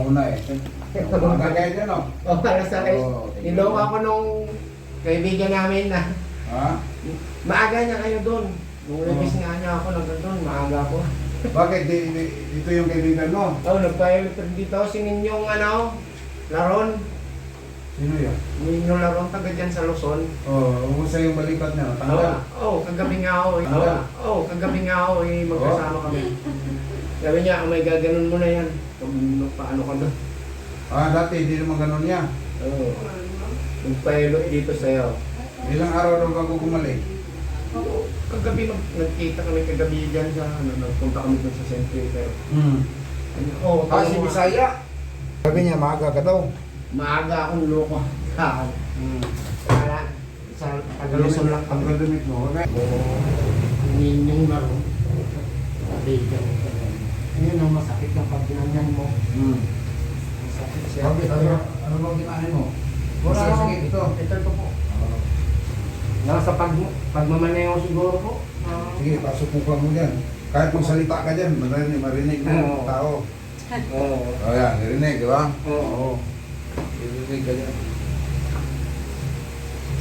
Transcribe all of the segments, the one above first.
una eh. Mga kaya dyan o. O, para sa akin. Niloko ako nung kaibigan namin na Ha? maaga niya kayo doon. Nung labis nga niya ako nandun, maaga ako. Bakit? Dito yung kaibigan mo? Oo, nagpa-electric dito. Sinin yung Laron. Sino yan? Yung Laron, taga dyan sa Luzon. Umusta yung balikat niya? Tanggal? Kagabi nga ako. Kagabi nga ako, magkasama kami. Sabi niya, may gaganon mo na yan. Paano ka doon? Dati hindi naman ganun niya. Oo. Nagpa-elo dito sa'yo. Ilang araw daw bago bumalik? Kagabi, nagkita kami kagabi dyan sa, nagpunta kami doon sa St. Peter. Si Bisaya? Sabi niya, maaga ka daw. Maaga akong loko. Kaya, sa Tagaluson lang Ang kami. gadamit mo, okay? Yung laro. Sabi dyan. Yun ang masakit ng pagginanyan mo. Masakit siya. Ano bang kinahin mo? Sige, ito. Ito po. Nasa pagmamaneho siguro po. Sige, pasupukan mo dyan. Kahit magsalita ka dyan, marinig mo yung tao. Oo. Yan, narinig, di ba? Oo. Narinig ka dyan.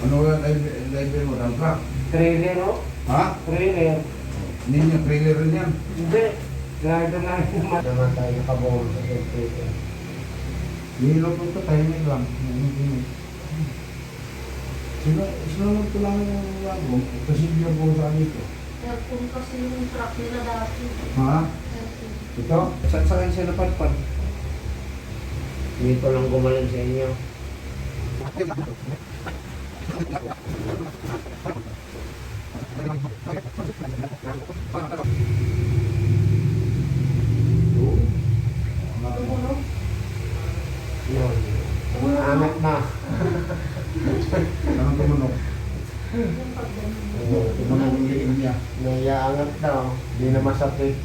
Ano yung level mo? Dump truck? Trailer o? Ha? Trailer. Ninyo, trailer rin yan. Hindi. Garden lang naman. Naman tayo nakabawal sa Peter. Hilo po ito, timing lang. Sinunod ko lang yung lago. Kasi hindi ako sa dito. Aircon kasi yung truck nila dati. Ha? Aircon. Ito? Saan siya napadpad? Dito lang gumaling sa inyo. Tumunog. Yun. Anak na. Anong tumunog? Yung pagdating. Tumunog yung liin niya. Naiangat daw. Hindi na masakit.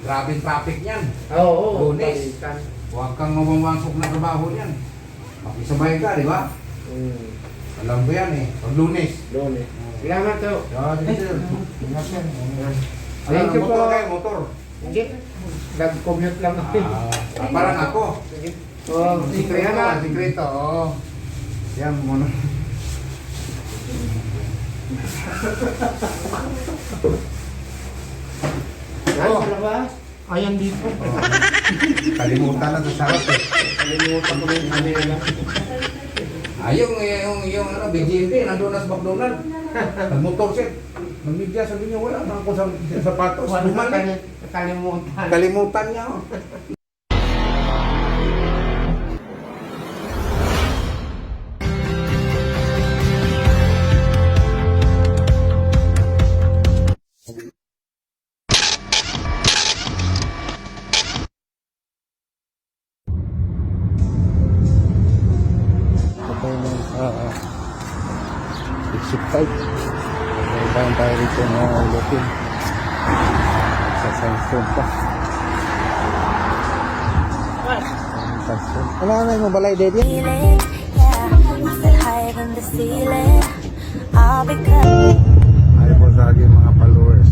Grabe traffic niyan. Oo. Lunes. Huwag kang mamasok na trabaho niyan. Makisabay ka, di ba? Alam ko yan eh. Pag Lunes. Doon eh. Salamat to. Sige sir. Ingat yan. Thank you motor po. kayo, motor. Hindi. Nag-commute lang ako. Parang ako. Oo. Sikreto, sikreto. Yan muna. Nasa labas? Ayan dito. Kalimutan na sa sarap eh. Kalimutan ko yung camera. Yung BGMP, nandun na sa McDonald. Nag-motor set. Nag-media, sabi niya, wala na ako sa sapatos. Bumalik. Kalimutan. Kalimutan niya. Exit 5. Bayan tayo rito ng ulotin. Sa sandstone pa. Sandstone. Ano yung balay, Daddy? Feeling, yeah, I said higher than the ceiling. All because Ayaw po sa aking mga followers.